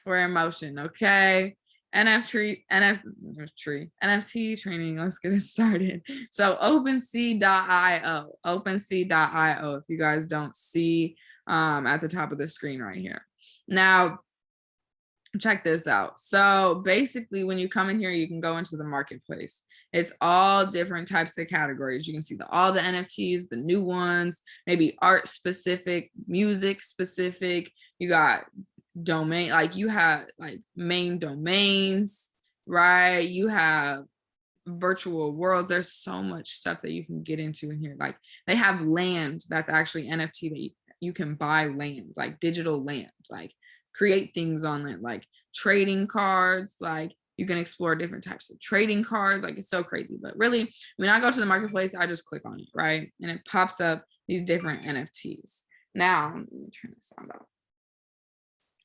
We're in motion, okay? NFT training. Let's get it started. So OpenSea.io, OpenSea.io. If you guys don't see at the top of the screen right here. Now, check this out. So basically, when you come in here, you can go into the marketplace. It's all different types of categories. You can see all the NFTs, the new ones, maybe art specific, music specific. You got domain, like you have like main domains, right? You have virtual worlds. There's so much stuff that you can get into in here. Like they have land that's actually NFT that you can buy land, like digital land, like create things on it, like trading cards, like you can explore different types of trading cards. Like it's so crazy. But really, when I go to the marketplace, I just click on it, right? And it pops up these different NFTs. Now, let me turn this sound off.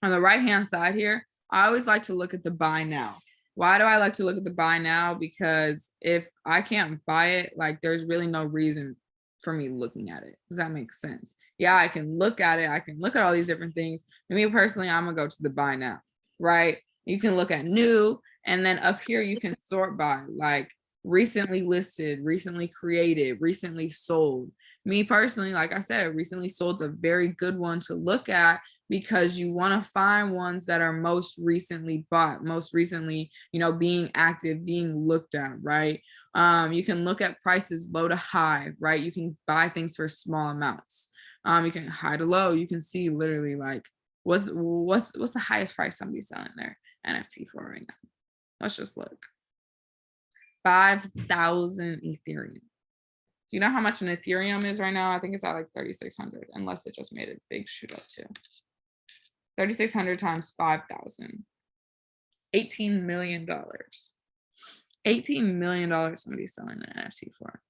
On the right hand side here, I always like to look at the buy now. Why do I like to look at the buy now? Because if I can't buy it, like there's really no reason for me looking at it. Does that make sense? Yeah, I can look at it. I can look at all these different things. For me personally, I'm gonna go to the buy now, right? You can look at new, and then up here you can sort by like recently listed, recently created, recently sold. Me personally, like I said, recently sold is a very good one to look at because you want to find ones that are most recently bought, most recently, being active, being looked at, right? You can look at prices low to high, right? You can buy things for small amounts. You can high to low. You can see literally like what's the highest price somebody's selling their NFT for right now. Let's just look. 5,000 Ethereum. Do you know how much an Ethereum is right now? I think it's at like 3,600, unless it just made a big shoot up too. 3,600 times 5,000. $18 million. $18 million somebody's selling an NFT for.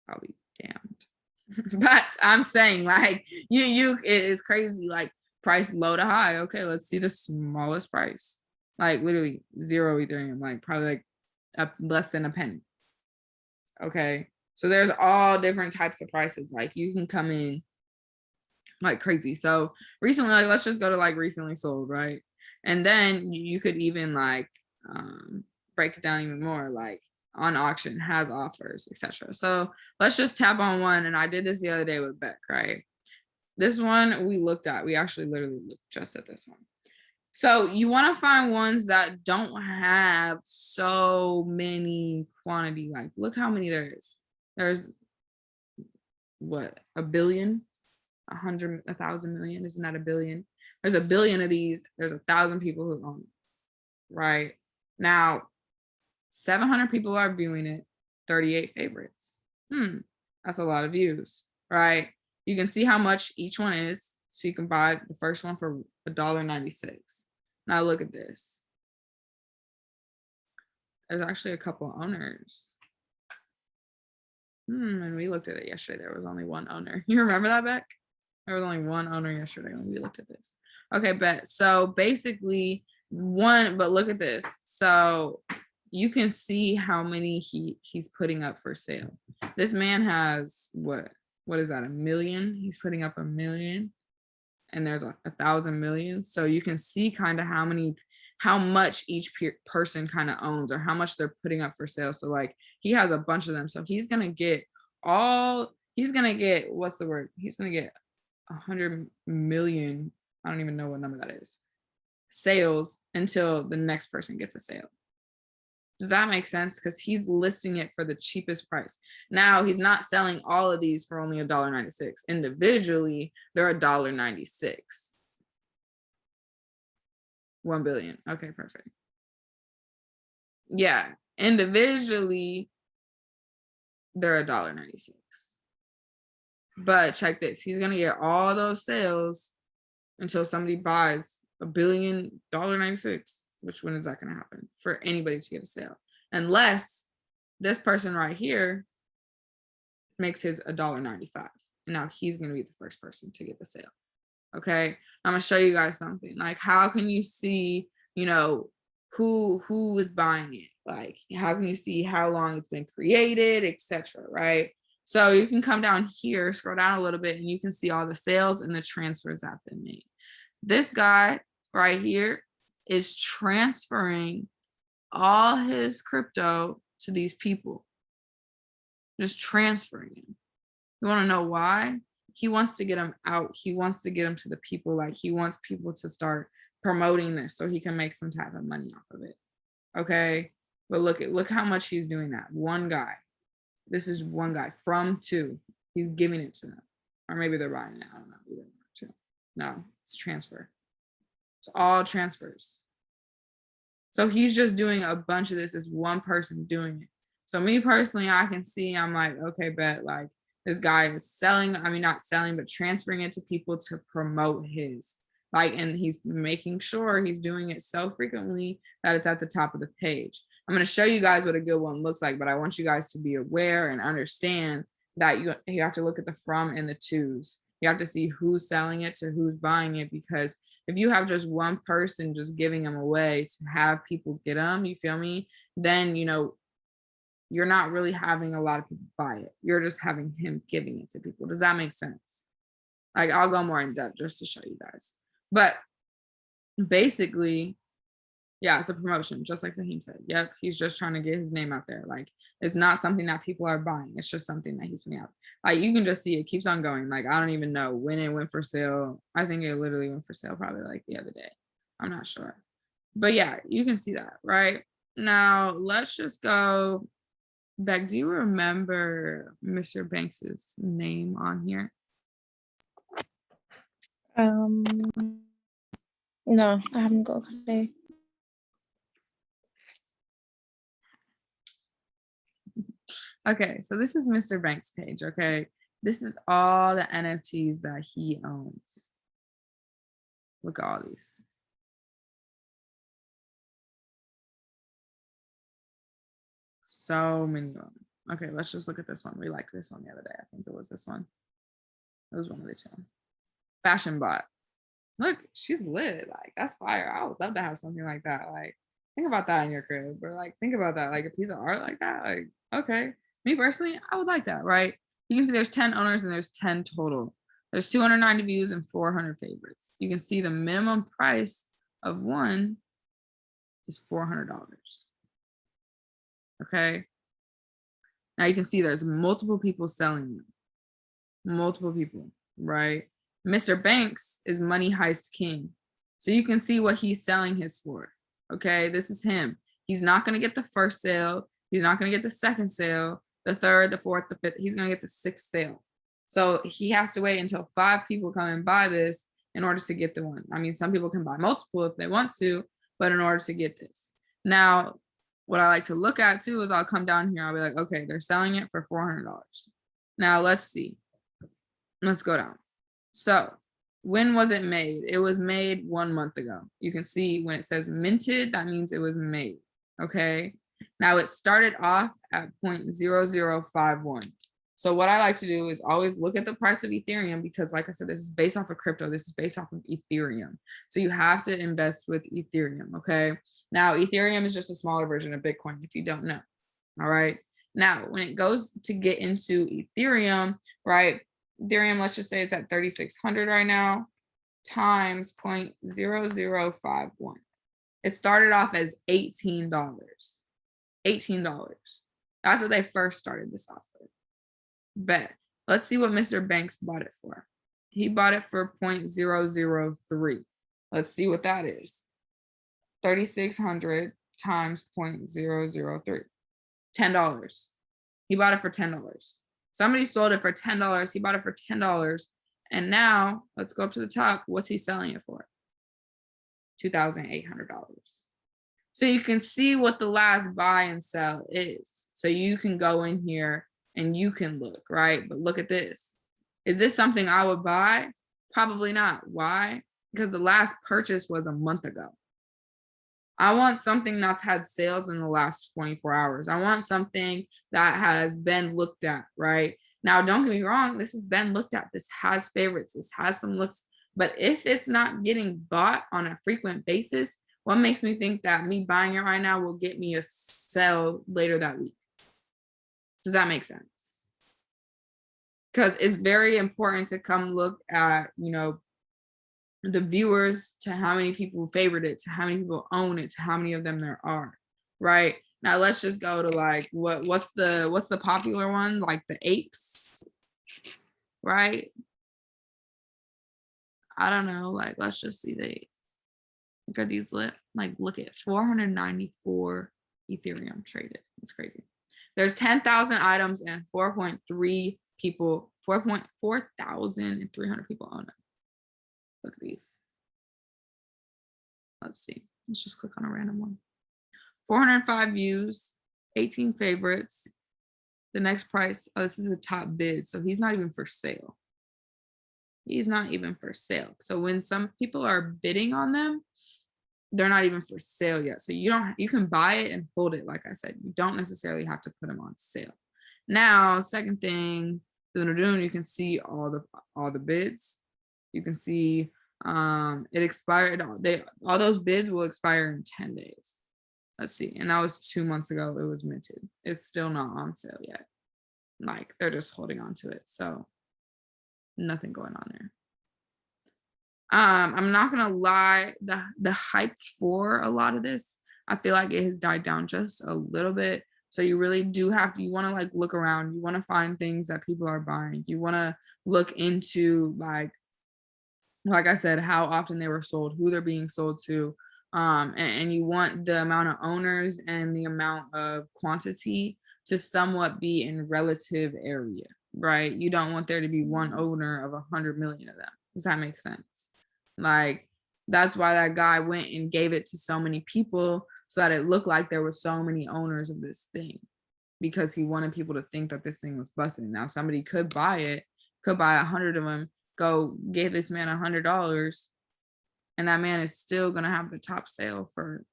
I'll be damned. But I'm saying like it is crazy. Like price low to high. Okay, let's see the smallest price. Like literally 0 Ethereum, like probably like less than a penny. Okay. So there's all different types of prices. Like you can come in like crazy. So recently, like let's just go to like recently sold, right? And then you could even like break it down even more, like on auction, has offers, etc. So let's just tap on one. And I did this the other day with Beck, right? This one we looked at. We actually literally looked just at this one. So you want to find ones that don't have so many quantity. Like look how many there is. There's what, a billion, 100, 1,000 million. Isn't that a billion? There's a billion of these. There's 1,000 people who own it, right? Now, 700 people are viewing it, 38 favorites. That's a lot of views, right? You can see how much each one is. So you can buy the first one for $1.96. Now look at this. There's actually a couple owners. And we looked at it yesterday. There was only one owner. You remember that, Beck? There was only one owner yesterday when we looked at this. Okay, bet. So basically but look at this. So you can see how many he's putting up for sale. This man has what is that, 1 million? He's putting up 1 million, and there's 1,000 million. So you can see kind of how much each person kind of owns, or how much they're putting up for sale. So like he has a bunch of them. So he's gonna get what's the word? He's gonna get 100 million. I don't even know what number that is. Sales until the next person gets a sale. Does that make sense? Because he's listing it for the cheapest price. Now he's not selling all of these for only $1.96. Individually, they're $1.96. 1 billion. Okay, perfect. Yeah, individually, they're $1.96. But check this, he's gonna get all those sales until somebody buys $1 billion, $1.96. Which when is that gonna happen for anybody to get a sale? Unless this person right here makes his $1.95. Now he's gonna be the first person to get the sale. Okay, I'm gonna show you guys something. Like, how can you see, who is buying it? Like, how can you see how long it's been created, etc. Right? So you can come down here, scroll down a little bit, and you can see all the sales and the transfers that have been made. This guy right here is transferring all his crypto to these people, just transferring it. You want to know why? He wants to get them out. He wants to get them to the people. Like, he wants people to start promoting this so he can make some type of money off of it. Okay. But look how much he's doing that. One guy. This is one guy from 2. He's giving it to them. Or maybe they're buying it. I don't know. No, it's transfer. It's all transfers. So he's just doing a bunch of this as one person doing it. So me personally, I can see, I'm like, okay, bet, like, this guy is selling, I mean, not selling, but transferring it to people to promote his. Like, and he's making sure he's doing it so frequently that it's at the top of the page. I'm going to show you guys what a good one looks like, but I want you guys to be aware and understand that you have to look at the from and the tos. You have to see who's selling it to who's buying it, because if you have just one person just giving them away to have people get them, you feel me? Then, you're not really having a lot of people buy it. You're just having him giving it to people. Does that make sense? Like, I'll go more in depth just to show you guys. But basically, yeah, it's a promotion, just like Fahim said. Yep, he's just trying to get his name out there. Like, it's not something that people are buying. It's just something that he's putting out. Like, you can just see it keeps on going. Like, I don't even know when it went for sale. I think it literally went for sale probably like the other day. I'm not sure. But yeah, you can see that, right? Now, let's just go back. Do you remember Mr. Banks's name on here? No, I haven't got a clue. Okay, so this is Mr. Banks' page, okay? This is all the NFTs that he owns. Look at all these. So many of them. Okay, let's just look at this one. We liked this one the other day. I think it was this one. It was one of the 2. Fashion bot. Look, she's lit. Like, that's fire. I would love to have something like that. Like, think about that in your crib. Or like, think about that. Like, a piece of art like that. Like, okay. Me personally, I would like that, right? You can see there's 10 owners and there's 10 total. There's 290 views and 400 favorites. You can see the minimum price of one is $400. Okay. Now you can see there's multiple people selling them. Multiple people, right? Mr. Banks is Money Heist King. So you can see what he's selling his for. Okay, this is him. He's not going to get the first sale. He's not going to get the second sale, the third, the fourth, the fifth. He's going to get the 6th sale. So he has to wait until 5 people come and buy this in order to get the one. I mean, some people can buy multiple if they want to, but in order to get this. Now, what I like to look at too is I'll come down here. I'll be like, okay, they're selling it for $400. Now let's see. Let's go down. So when was it made? It was made 1 month ago. You can see when it says minted, that means it was made. Okay. Now it started off at 0.0051. So what I like to do is always look at the price of Ethereum, because like I said, this is based off of crypto. This is based off of Ethereum. So you have to invest with Ethereum. Okay. Now Ethereum is just a smaller version of Bitcoin if you don't know. All right. Now, when it goes to get into Ethereum, right? Ethereum, let's just say it's at 3,600 right now, times 0.0051. It started off as $18. $18. That's what they first started this off with. Bet. Let's see what Mr. Banks bought it for. He bought it for 0.003. Let's see what that is. 3,600 times 0.003. $10. He bought it for $10. Somebody sold it for $10. He bought it for $10. And now let's go up to the top. What's he selling it for? $2,800. So you can see what the last buy and sell is. So you can go in here and you can look, right? But look at this. Is this something I would buy? Probably not. Why? Because the last purchase was a month ago. I want something that's had sales in the last 24 hours. I want something that has been looked at, right? Now, don't get me wrong. This has been looked at. This has favorites. This has some looks. But if it's not getting bought on a frequent basis, what makes me think that me buying it right now will get me a sell later that week? Does that make sense? Because it's very important to come look at, the viewers to how many people favored it to how many people own it to how many of them there are, right? Now let's just go to like what's the popular one, like the apes, right? I don't know, like let's just see the apes. Look at these look at 494 Ethereum traded. It's crazy. There's 10,000 items and 4.3 people, 4,300 people own it. Look at these. Let's see. Let's just click on a random one. 405 views, 18 favorites. The next price, oh, this is a top bid. So he's not even for sale. He's not even for sale. So when some people are bidding on them, they're not even for sale yet. So you can buy it and hold it. Like I said, you don't necessarily have to put them on sale. Now, second thing, you can see all the bids. You can see it expired. All those bids will expire in 10 days. Let's see. And that was 2 months ago. It was minted. It's still not on sale yet. Like they're just holding on to it. So nothing going on there. I'm not gonna lie, the hype for a lot of this, I feel like it has died down just a little bit. So you really do you want to like look around, you want to find things that people are buying, you want to look into like I said, how often they were sold, who they're being sold to, and you want the amount of owners and the amount of quantity to somewhat be in relative area, right? You don't want there to be one owner of 100 million of them. Does that make sense? Like, that's why that guy went and gave it to so many people so that it looked like there were so many owners of this thing, because he wanted people to think that this thing was busting. Now, somebody could buy it, could buy 100 of them, go give this man $100, and that man is still gonna have the top sale for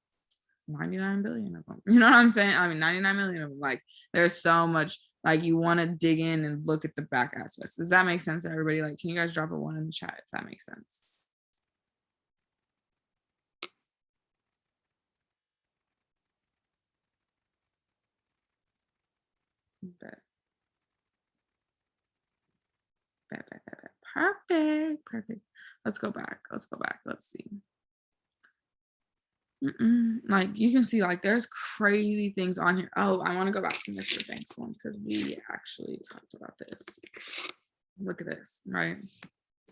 99 billion of them. You know what I'm saying? I mean, 99 million of them. Like, there's so much. Like, you want to dig in and look at the back aspects. Does that make sense to everybody? Like, can you guys drop a 1 in the chat if that makes sense? Okay. Perfect. Let's go back. Let's see. Like, you can see, like, there's crazy things on here. Oh, I want to go back to Mr. Banks one because we actually talked about this. Look at this, right?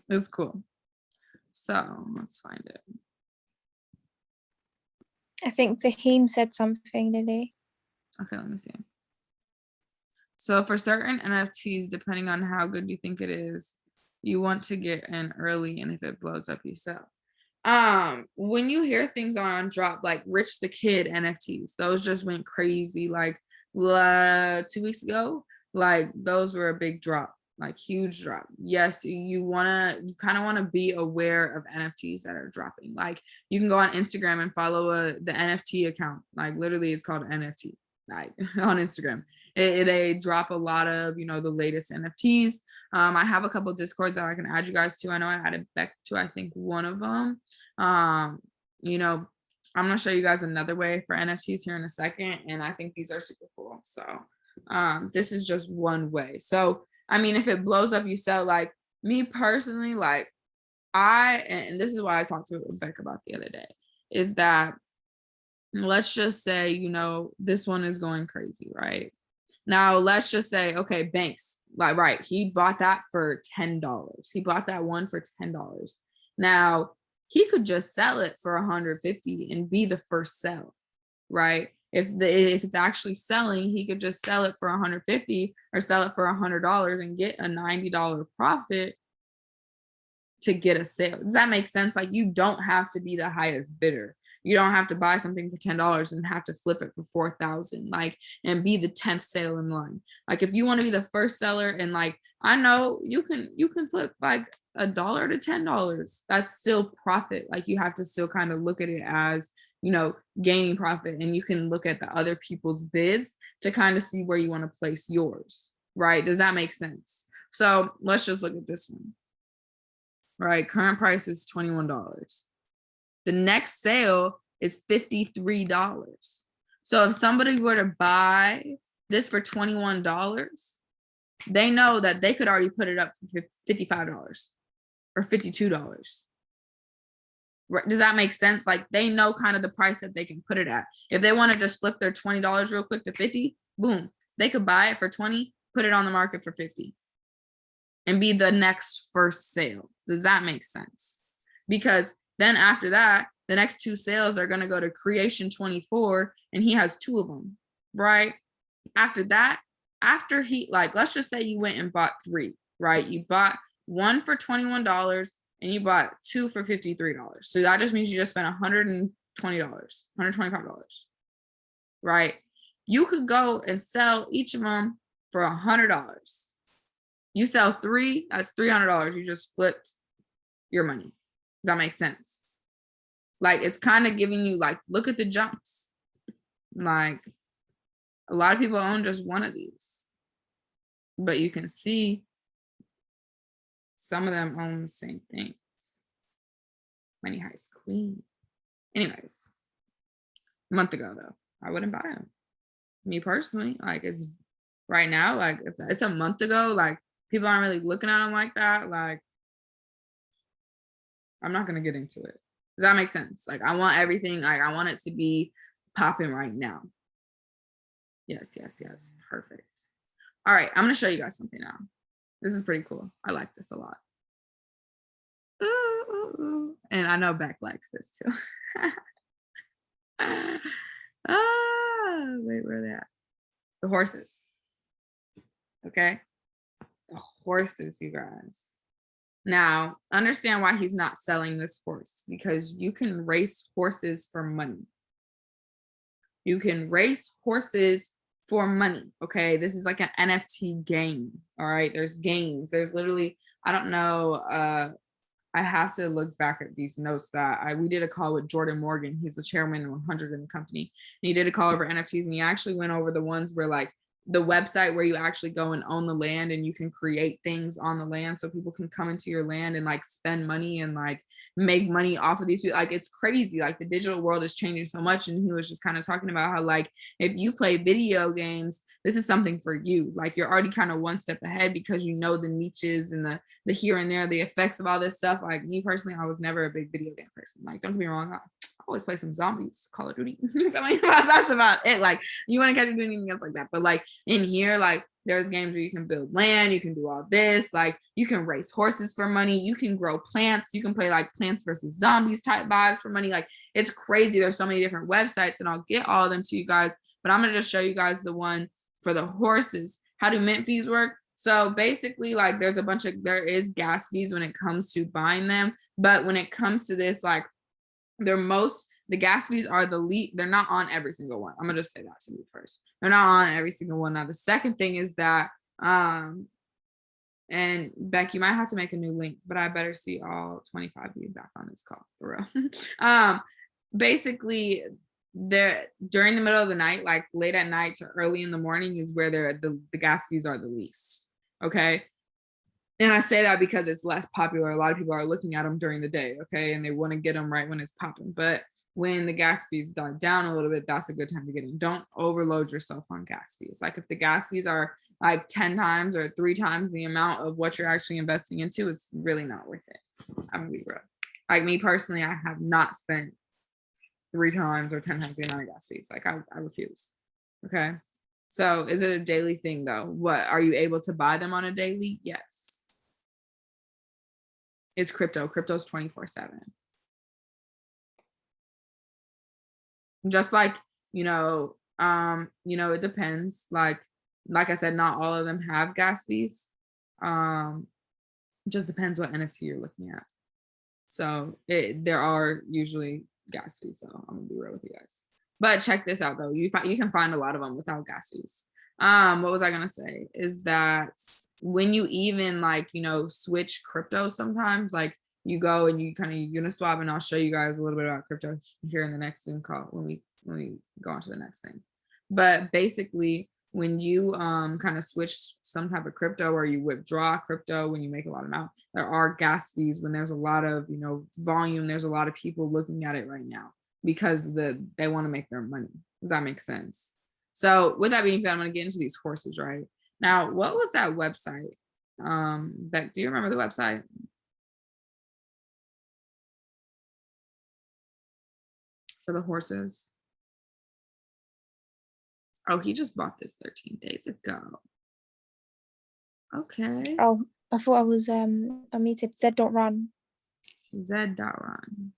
It's cool. So let's find it. I think Fahim said something, did he? Okay, let me see. So for certain NFTs, depending on how good you think it is, you want to get in early, and if it blows up, you sell. When you hear things on drop, like Rich the Kid NFTs, those just went crazy like 2 weeks ago. Like, those were a big drop, like huge drop. Yes, you kind of want to be aware of NFTs that are dropping. Like, you can go on Instagram and follow the NFT account. Like, literally it's called NFT, like on Instagram. They drop a lot of, the latest NFTs. I have a couple of Discords that I can add you guys to. I know I added Beck to, I think, one of them. I'm gonna show you guys another way for NFTs here in a second, and I think these are super cool. So this is just one way. So I mean, if it blows up, you sell. Like, me personally, like, and this is why I talked to Beck about the other day, is that let's just say, this one is going crazy, right? Now, let's just say, okay, Banks, like, right, he bought that for $10. He bought that one for $10. Now, he could just sell it for 150 and be the first sell, right? If it's actually selling, he could just sell it for 150 or sell it for $100 and get a $90 profit to get a sale. Does that make sense? Like, you don't have to be the highest bidder. You don't have to buy something for $10 and have to flip it for 4,000, like, and be the 10th sale in line. Like, if you want to be the first seller, and like, I know you can flip like $1 to $10. That's still profit. Like, you have to still kind of look at it as, gaining profit, and you can look at the other people's bids to kind of see where you want to place yours, right? Does that make sense? So let's just look at this one. Right, current price is $21. The next sale is $53. So if somebody were to buy this for $21, they know that they could already put it up for $55 or $52. Does that make sense? Like they know kind of the price that they can put it at. If they want to just flip their $20 real quick to 50, boom, they could buy it for 20, put it on the market for 50 and be the next first sale. Does that make sense? Because then after that, the next 2 sales are going to go to Creation 24 and he has 2 of them, right? After that, after he, like, let's just say you went and bought 3, right? You bought 1 for $21 and you bought 2 for $53. So that just means you just spent $120, $125, right? You could go and sell each of them for $100. You sell 3, that's $300. You just flipped your money. Does that make sense? Like, it's kind of giving you, like, look at the jumps. Like, a lot of people own just one of these, but you can see some of them own the same things. Money Heist Queen. Anyways, a month ago though, I wouldn't buy them. Me personally, like, it's right now, like if it's a month ago, like people aren't really looking at them like that. Like, I'm not gonna get into it. Does that make sense? Like, I want everything, like I want it to be popping right now. Yes, perfect. All right, I'm gonna show you guys something now. This is pretty cool. I like this a lot. Ooh. And I know Beck likes this too. Wait, where are they at? The horses. Okay, the horses, you guys. Now, understand why he's not selling this horse, because you can race horses for money. You can race horses for money. Okay, this is like an NFT game. All right, there's games. There's literally, I don't know. I have to look back at these notes that we did a call with Jordan Morgan. He's the chairman of 100 in the company. And he did a call over NFTs, and he actually went over the ones where like the website where you actually go and own the land and you can create things on the land so people can come into your land and like spend money and like make money off of these people. Like, it's crazy. Like, the digital world is changing so much. And he was just kind of talking about how, like, if you play video games, this is something for you. Like, you're already kind of one step ahead because you know the niches and the here and there, the effects of all this stuff. Like, me personally, I was never a big video game person. Like, don't get me wrong, I always play some zombies, Call of Duty. That's about it. Like, you want to catch me doing anything else like that. But like in here, like, there's games where you can build land, you can do all this, like you can race horses for money, you can grow plants, you can play like Plants versus Zombies type vibes for money. Like, it's crazy. There's so many different websites, and I'll get all of them to you guys, but I'm gonna just show you guys the one for the horses. How do mint fees work? So basically, like, there is gas fees when it comes to buying them, but when it comes to this, like, the gas fees are the least. They're not on every single one. I'm gonna just say that to you first. They're not on every single one. Now, the second thing is that, and Beck, you might have to make a new link, but I better see all 25 of you back on this call for real. Basically, during the middle of the night, like late at night to early in the morning, is where the gas fees are the least. Okay. And I say that because it's less popular. A lot of people are looking at them during the day, okay, and they want to get them right when it's popping. But when the gas fees die down a little bit, that's a good time to get in. Don't overload yourself on gas fees. Like, if the gas fees are like 10 times or 3 times the amount of what you're actually investing into, it's really not worth it. I'm gonna be real. Like, me personally, I have not spent 3 times or 10 times the amount of gas fees. Like, I refuse. Okay. So is it a daily thing though? What, are you able to buy them on a daily? Yes. It's crypto. Crypto's 24/7. Just like, it depends. Like I said, not all of them have gas fees. Just depends what NFT you're looking at. So there are usually gas fees. So I'm gonna be real with you guys. But check this out though. You can find a lot of them without gas fees. What was I gonna say is that when you even like, switch crypto, sometimes like you go and you kind of Uniswap, and I'll show you guys a little bit about crypto here in the next Zoom call when we go on to the next thing. But basically, when you kind of switch some type of crypto, or you withdraw crypto when you make a lot of amount, there are gas fees when there's a lot of volume. There's a lot of people looking at it right now because they want to make their money. Does that make sense? So with that being said, I'm going to get into these courses right now. What was that website? Beck, do you remember the website? for the horses. Oh, he just bought this 13 days ago. Okay. Oh, I thought I was unmuted. Z.run. Z.run.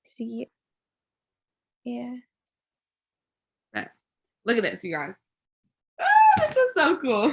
See, yeah. Bet. Look at this, you guys. This is so cool.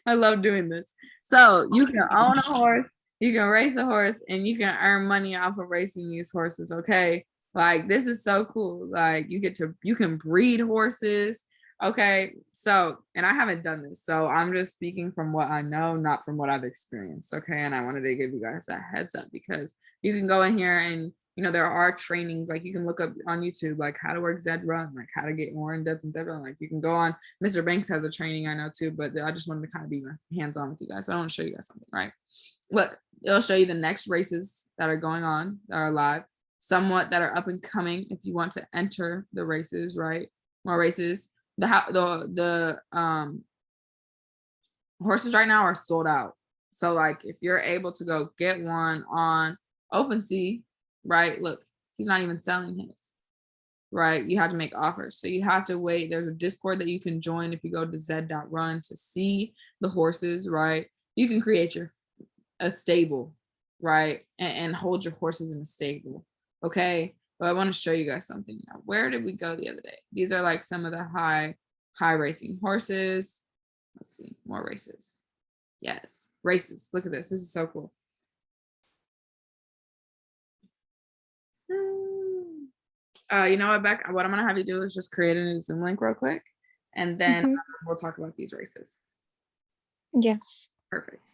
I love doing this. So you can own a horse, you can race a horse, and you can earn money off of racing these horses. Okay. Like this is so cool. Like you can breed horses. Okay. So, and I haven't done this. So I'm just speaking from what I know, not from what I've experienced. Okay. And I wanted to give you guys that heads up because you can go in here and there are trainings, like you can look up on YouTube, like how to work Zed Run, like how to get more in depth in Zed Run. Like you can go on, Mr. Banks has a training I know too, but I just wanted to kind of be hands-on with you guys. But I want to show you guys something, right? Look, it'll show you the next races that are going on, that are live, somewhat that are up and coming if you want to enter the races, right? More races. The horses right now are sold out. So like if you're able to go get one on OpenSea, right? Look, he's not even selling his, right? You have to make offers. So you have to wait. There's a Discord that you can join if you go to z.run to see the horses, right? You can create a stable, right? And hold your horses in a stable. Okay. But I want to show you guys something now. Where did we go the other day? These are like some of the high racing horses. Let's see, more races. Yes, races. Look at this. This is so cool. You know what, Beck? What I'm gonna have you do is just create a new Zoom link real quick, and then we'll talk about these races. Yeah. Perfect.